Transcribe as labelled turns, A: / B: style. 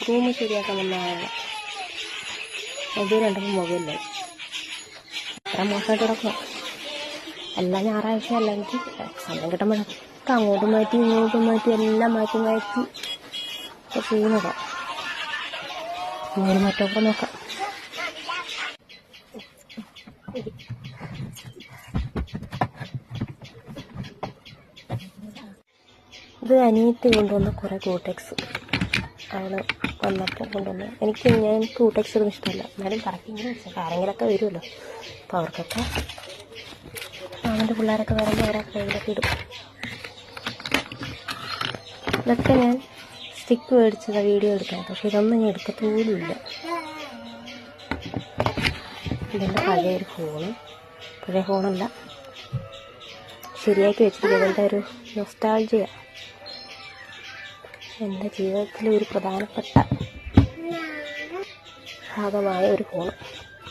A: Room ശരിയാക്കാൻ വന്നതാണ്. ഇത് രണ്ടും മൊബൈലിലായി അത്ര മോശമായിട്ട് കിടക്കുക. എല്ലാ ഞായറാഴ്ച അല്ലെങ്കിൽ സമയം കിട്ടുമ്പോഴൊക്കെ അങ്ങോട്ടും മാറ്റി ഇങ്ങോട്ടും മാറ്റി എല്ലാം മാറ്റി മാറ്റി ഒക്കെ ചെയ്യുന്നതാണ്. ഇങ്ങനെ മറ്റൊക്കെ നോക്കാം. ഇത് അനിയത്തി കൊണ്ടുവന്ന കുറേ ക്യൂടെക്സ് അവൾ വന്നപ്പോൾ കൊണ്ടുവന്ന്. ഞാൻ ക്യൂടെക്സ് ഒന്നും ഇഷ്ടമല്ല, എന്നാലും കറക്കിങ്ങനെ വെച്ചാൽ ആരെങ്കിലൊക്കെ വരുമല്ലോ. അപ്പോൾ അവർക്കൊക്കെ അവൻ്റെ പിള്ളേരൊക്കെ വരുമ്പോൾ അവരൊക്കെ കയ്യിലൊക്കെ ഇടും. ഇതൊക്കെ ഞാൻ സ്റ്റിക്ക് മേടിച്ചതാണ് വീഡിയോ എടുക്കാൻ, പക്ഷെ ഇതൊന്നും ഞാൻ എടുക്കത്തോലുമില്ല. ഇതെൻ്റെ പഴയൊരു പഴയ ഫോണല്ല, ശരിയാക്കി വെച്ചിരിക്കുന്നത്. എൻ്റെ ഒരു നൊസ്റ്റാൾജിയ, എൻ്റെ ജീവിതത്തിലെ ഒരു പ്രധാനപ്പെട്ട ഭാഗമായ ഒരു ഫോൺ.